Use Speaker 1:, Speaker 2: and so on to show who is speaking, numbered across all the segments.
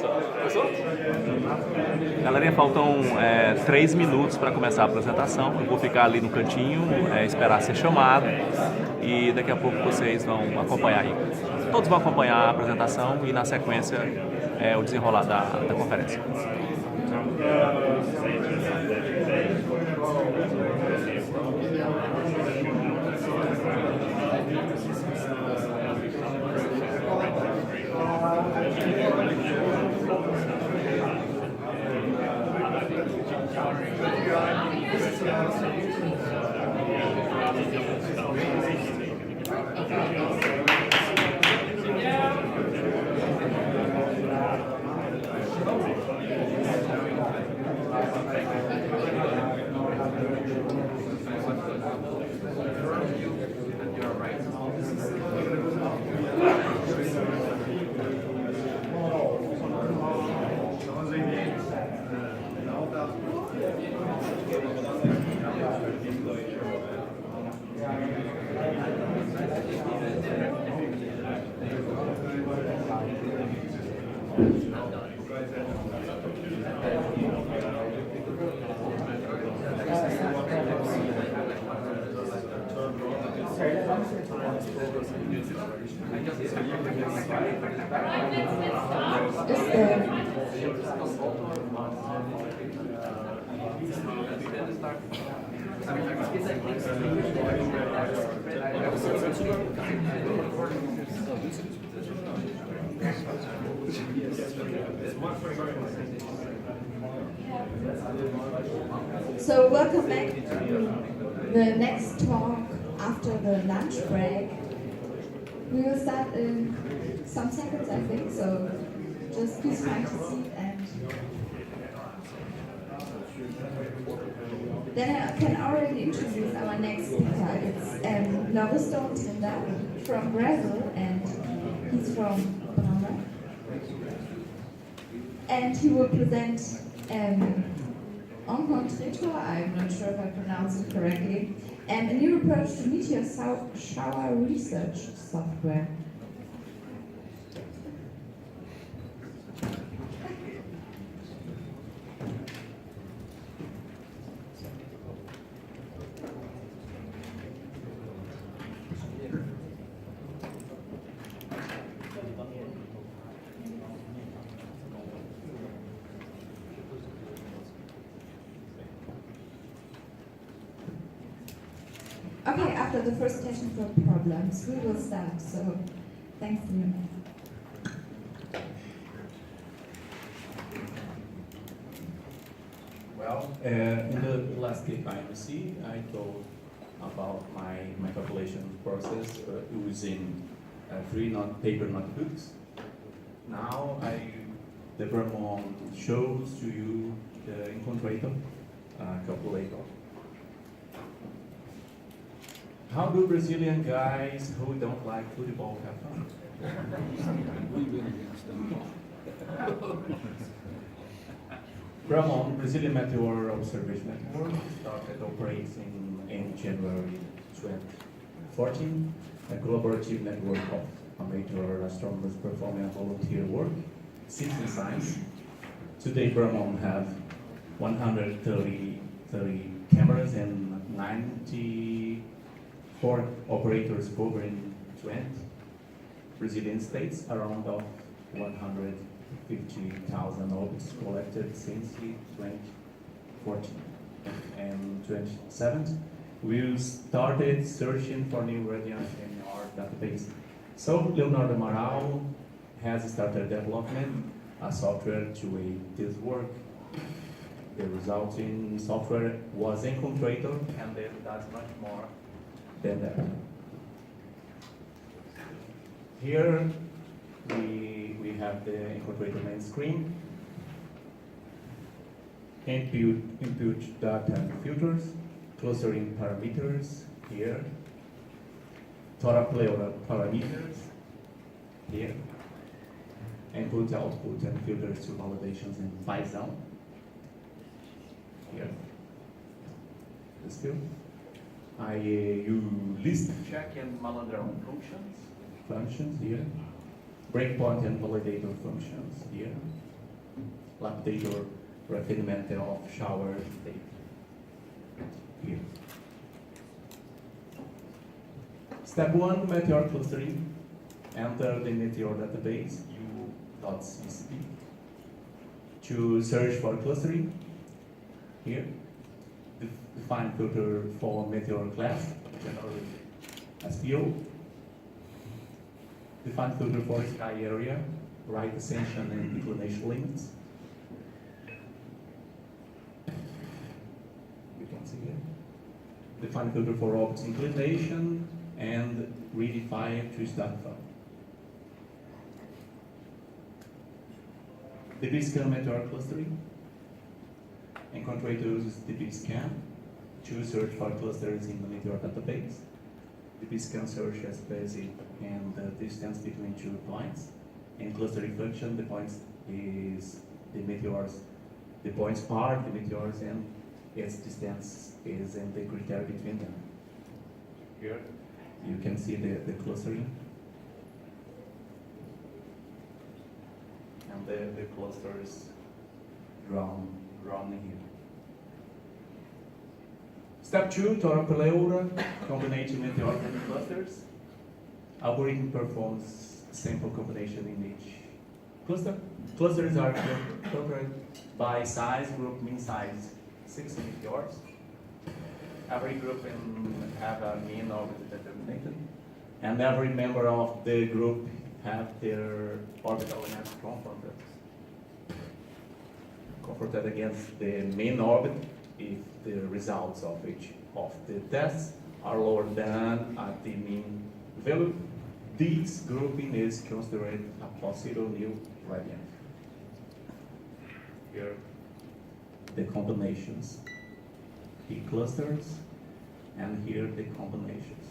Speaker 1: Começou? Galerinha, faltam 3 minutos para começar a apresentação. Eu vou ficar ali no cantinho, esperar ser chamado e daqui a pouco vocês vão acompanhar aí. Todos vão acompanhar a apresentação e na sequência o desenrolar da conferência.
Speaker 2: So welcome back to the next talk after the lunch break. We will start in some seconds, I think, so just please find a seat and then I can already introduce our next speaker. It's Lauriston Trindade from Brazil, and he's from Bramon. And he will present Encontreitor, I'm not sure if I pronounced it correctly, and a new approach to Meteor shower research software. Okay, after the first technical problems, we will start, so thanks to you.
Speaker 3: Well, in the last clip IMC, I told about my calculation process using three paper notebooks. Now the Bramon shows to you the Encontreitor calculator. How do Brazilian guys who don't like football have fun? Bramon, Brazilian Meteor observation network, started operating in January 2014, a collaborative network of amateur astronomers performing volunteer work, citizen science. Today, Bramon have 130 cameras and 94 operators covering 20 Brazilian states, around 150,000 orbits collected since 2014. And 2017, we started searching for new radiance in our database. So Leonardo Amaral has started development a software to aid this work. The resulting software was Encontreitor, and it does much more than that. Here we have the Encontreitor main screen. Input data and filters, clustering parameters here, Torapleurer parameters here, input, output, and filters to validations in Python here. This field. You list, check, and malandrão functions here, breakpoint and validator functions here, lapidator refinement of shower data. Here. Step 1, Meteor clustering. Enter the Meteor database, u.ccp. To search for clustering, here. Define filter for Meteor class, generally SPO. Define filter for sky area, right ascension and inclination limits. You can see here. Define filter for orbit inclination and redefine to start from. DB scan Meteor clustering. Encontreitor's DB scan to search for clusters in the Meteor database. DB scan search as basic and the distance between 2 points. In clustering function, the points is the meteors, the points are the meteors and its distance is in the criteria between them. Here you can see the clustering. And the clusters drawn here. Step 2, Torapeleura, combination Meteor and clusters. Algorithm performs sample combination in each cluster. Clusters are filtered by size, group, mean size, 6 meteors. Every group have a mean orbit determined, and every member of the group have their orbital elements confronted against the main orbit if the results of each of the tests are lower than at the mean value. This grouping is considered a possible new gradient. Here, the combinations, the clusters, and here the combinations.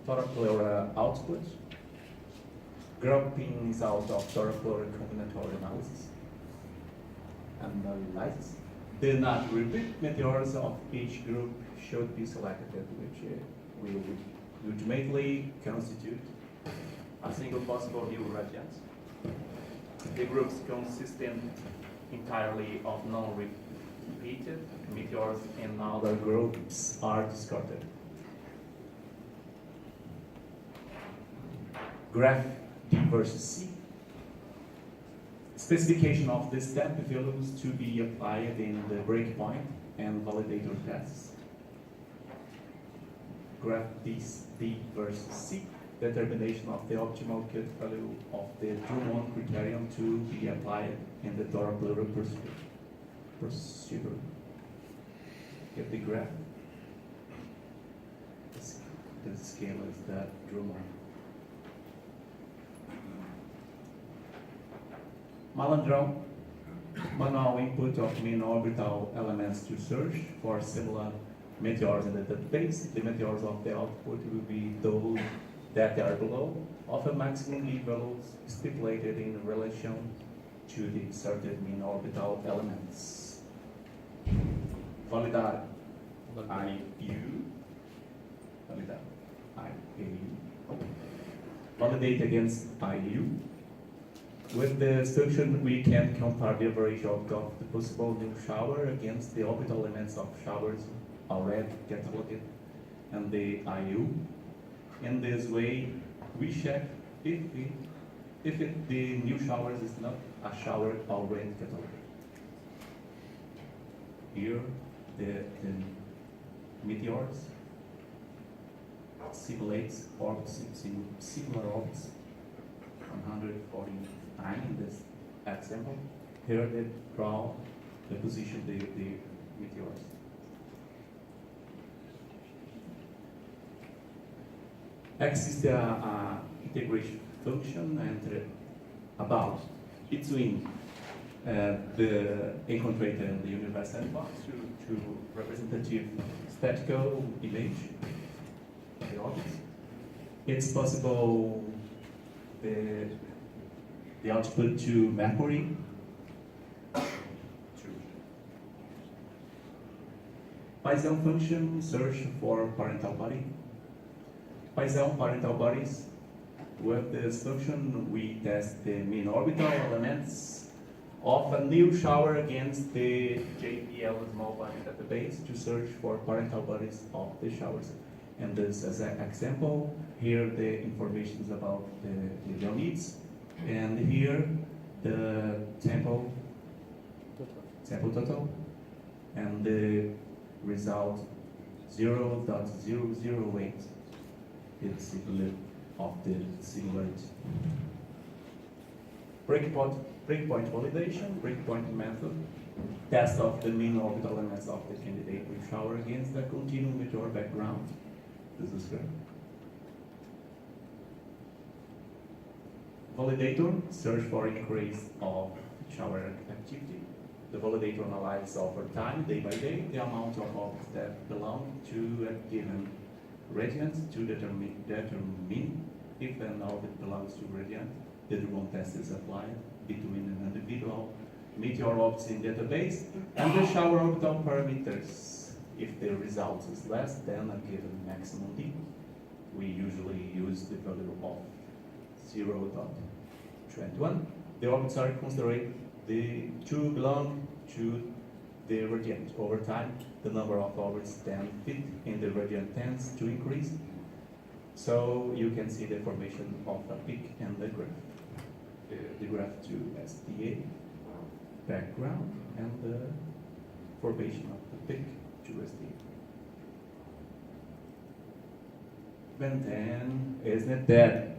Speaker 3: Torapeleura output, groupings out of Torapeleura combinatorial analysis. The not repeat meteors of each group should be selected, which will ultimately constitute a single possible new gradient. The groups consistent entirely of non-repeated meteors and other groups are discarded. Graph D versus C. Specification of the step values to be applied in the breakpoint and validator tests. Graph D versus C. Determination of the optimal cut value of the Bramon criterion to be applied in the Torapeleura procedure. Get the graph. The scale is that Bramon. Malandrão, manual input of mean orbital elements to search for similar meteors in the database. The meteors of the output will be those that are below of a maximum mean values stipulated in relation to the inserted mean orbital elements. Validar IU. Validar IU. Validate against IU. With the solution, we can compare the average of the possible new shower against the orbital elements of showers already cataloged and the IU. In this way, we check if the new showers is not a shower already cataloged. Here, the meteors simulates orbits, similar orbits, 149 in this example. Here they draw the position of the meteors. Exists a integration function and between the Encontreitor and the universal box to representative statical image of the objects. It's possible the output to Mercury. Python function search for parental body. Python parental bodies with this function, we test the mean orbital elements of a new shower against the JPL small body database to search for parental bodies of the showers. And this as an example, here the information is about the Leonids, and here the sample total, and the result 0.008. It's equivalent of the singularity. Breakpoint validation, breakpoint method, test of the mean orbital elements of the candidate with shower against the continuum meteor background. This is good. Validator, search for increase of shower activity. The validator analyzes over time, day by day, the amount of objects that belong to a given radiant to determine if an orbit belongs to radiant. The Bramon test is applied between an individual meteor orbits in database and the shower orbital parameters. If the result is less than a given maximum D, we usually use the value of 0.21. The orbits are considered to belong to the radiant. Over time, the number of orbits then fit in the radiant tends to increase. So you can see the formation of a peak and the graph. The graph to SDA background and the formation of the peak to SDA. And then, isn't it that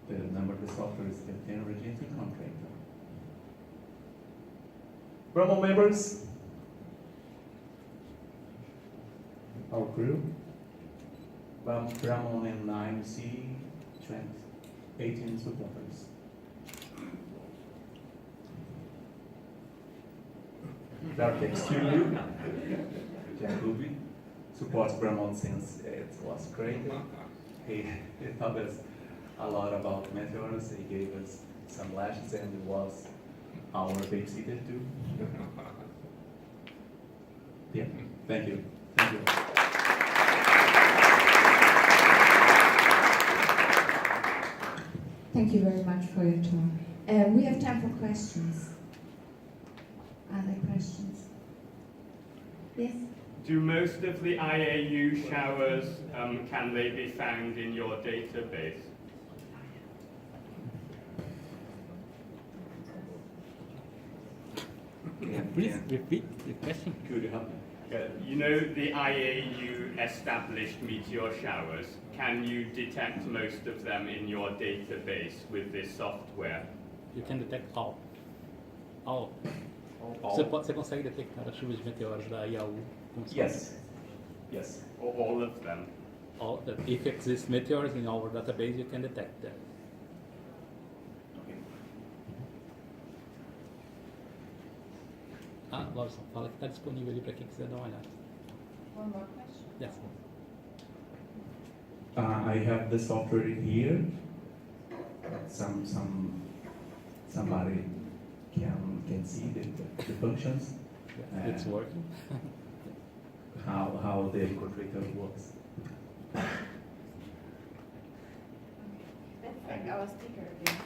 Speaker 3: the number of the software is the 10 radiant Encontreitor? Bramon members, our crew, Bramon and IMC 18 supporters. Dartex Studio, Jung supports Bramon since it was created. He taught us a lot about Meteors. He gave us some lessons and it was our babysitter too. Yeah, thank you. Thank you.
Speaker 2: Thank you very much for your talk. We have time for questions. Are there questions? Yes?
Speaker 4: Do most of the IAU showers, can they be found in your database?
Speaker 5: Please repeat the question.
Speaker 3: Could you help me?
Speaker 4: You know the IAU established meteor showers. Can you detect most of them in your database with this software?
Speaker 5: You can detect all. All.
Speaker 3: All.
Speaker 5: Você consegue detectar as chuvas de meteoros da IAU?
Speaker 3: Yes. Yes.
Speaker 4: Or all of them?
Speaker 5: All. If exist meteors in our database, you can detect them. Ah, Lauriston, fala que está disponível ali para quem quiser dar uma olhada.
Speaker 2: One more question?
Speaker 5: Yes.
Speaker 3: I have the software here. Somebody can see the functions.
Speaker 5: It's working.
Speaker 3: How the Encontreitor works.
Speaker 2: Let's thank our speaker again.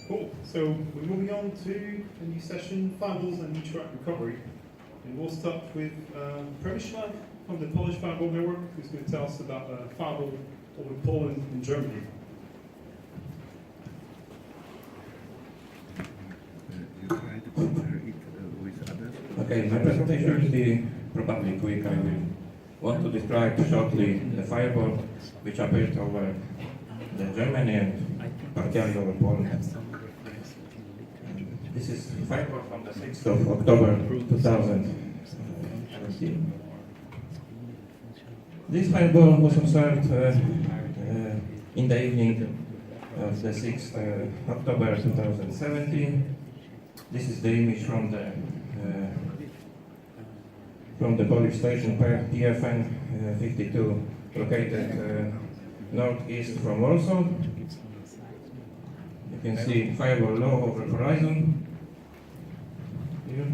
Speaker 6: Cool. So we're moving on to a new session, Fireballs and Meteorite Recovery. And we'll start with Przemysław from the Polish Fireball Network, who's going to tell us about Fireball over Poland and Germany.
Speaker 7: You try to compare it with others?
Speaker 8: Okay, my presentation will be probably quick. I will want to describe shortly the fireball which appeared over the Germany and partially over Poland. This is fireball from the 6th of October 2017. This fireball was observed in the evening of the 6th October 2017. This is the image from the Polish station PFN 52, located northeast from Warsaw. You can see fireball low over horizon. here.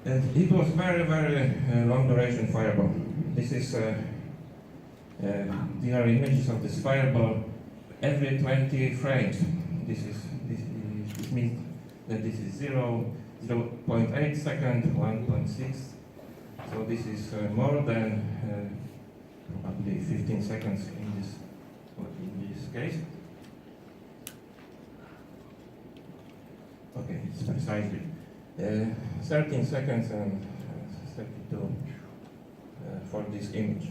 Speaker 8: And it was very, very long duration fireball. This is these are images of this fireball every 20 frames. This means that this is 0.8 second, 1.6. So this is more than probably 15 seconds in this case. Okay, it's precisely 13 seconds and 32 for this image.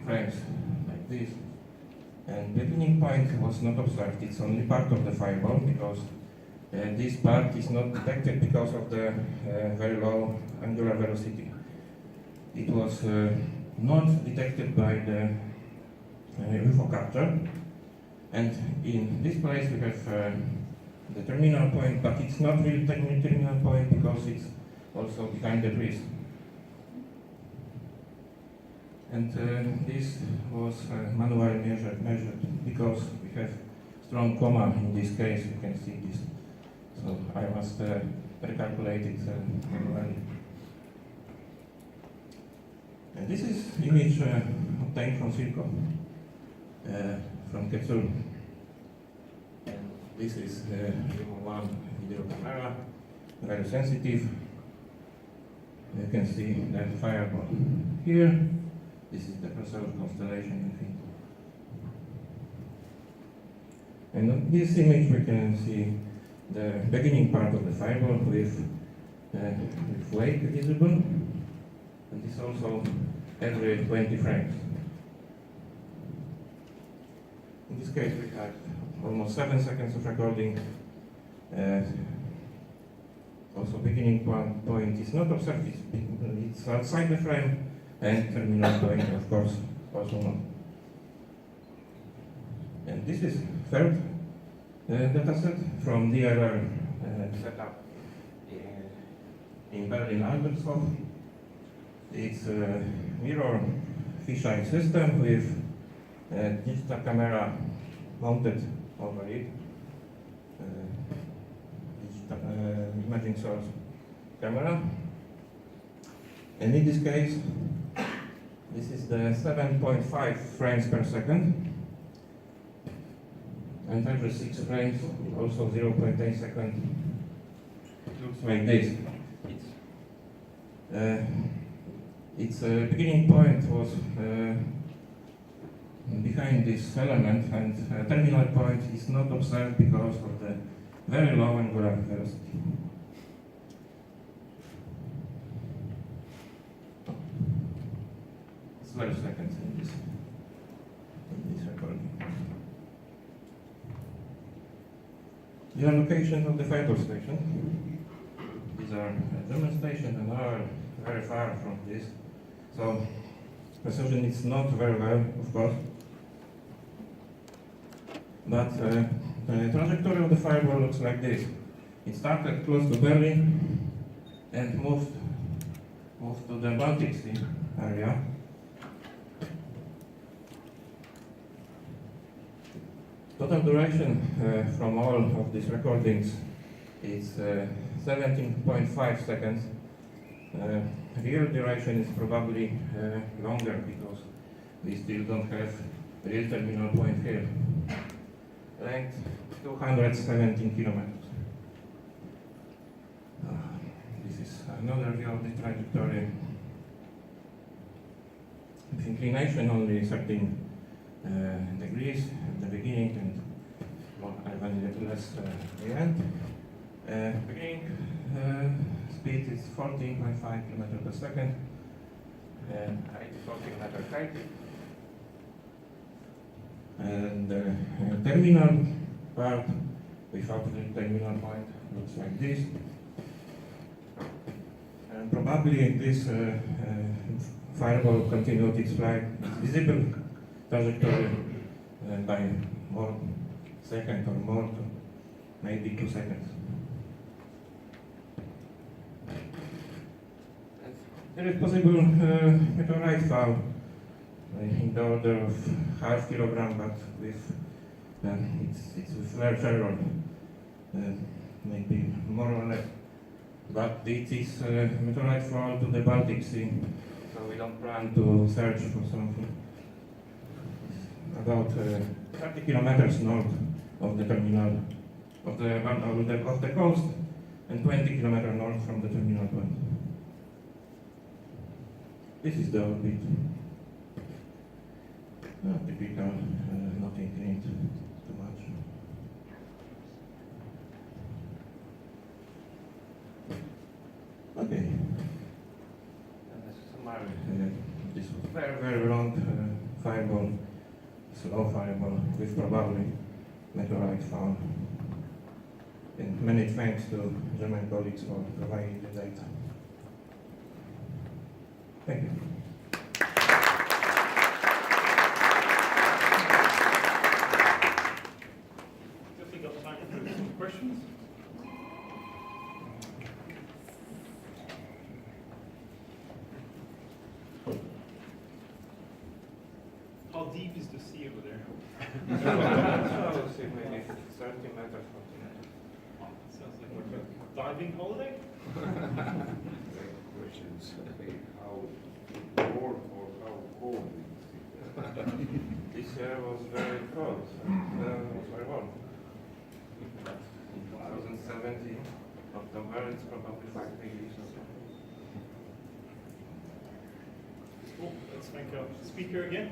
Speaker 8: Frames like this. And beginning point was not observed. It's only part of the fireball because this part is not detected because of the very low angular velocity. It was not detected by the UFO capture, and in this place we have the terminal point, but it's not really terminal point because it's also behind the trees. And this was manually measured because we have strong comma in this case. You can see this. So I must recalculate it manually. And this is image obtained from Circo, from Quetzal. And this is one video camera, very sensitive. You can see the fireball here. This is the Perseus constellation, I think. And on this image we can see the beginning part of the fireball with wake visible. And this also every 20 frames. In this case we had almost 7 seconds of recording. Also beginning point is not observed, it's outside the frame, and terminal point of course also not. And this is third dataset from DLR setup in Berlin Albershof. It's a mirror fisheye system with a digital camera mounted over it. Digital imaging source camera. And in this case, this is the 7.5 frames per second. And every 6 frames, also 0.8 second. It looks like this. Its beginning point was behind this element, and terminal point is not observed because of the very low angular velocity. It's 12 seconds in this recording. The location of the fireball station. These are German station and are very far from this. So precision is not very well, of course. But the trajectory of the fireball looks like this. It started close to Berlin and moved to the Baltic Sea area. Total duration from all of these recordings is 17.5 seconds. Real duration is probably longer because we still don't have real terminal point here. Length 217 kilometers. This is another view of the trajectory. With inclination only 13 degrees at the beginning and even a little less at the end. Beginning speed is 14.5 km per second and height 14 meters height. And the terminal part without the terminal point looks like this. And probably this fireball continued its flight, its visible trajectory by more second or more, maybe 2 seconds. There is possible meteorite fall in the order of half kilogram, but with it's with large error. maybe more or less. But it is meteorite fall to the Baltic Sea, so we don't plan to search for something. About 30 kilometers north of the terminal, of the coast, and 20 kilometers north from the terminal point. This is the orbit. Typical, nothing changed too much. Okay. Summary. This was very, very long fireball, slow fireball, with probably meteorite found. And many thanks to German colleagues for providing the data. Thank you.
Speaker 6: Definitely got time for some questions. How deep is the sea over there?
Speaker 8: I would say maybe 30 meters, 40 meters.
Speaker 6: Sounds like a diving holiday.
Speaker 7: Questions, how warm or how cold is it?
Speaker 8: This year was very cold, and was very warm. But 2017, October, it's probably 5 degrees.
Speaker 6: Cool. Let's thank our speaker again.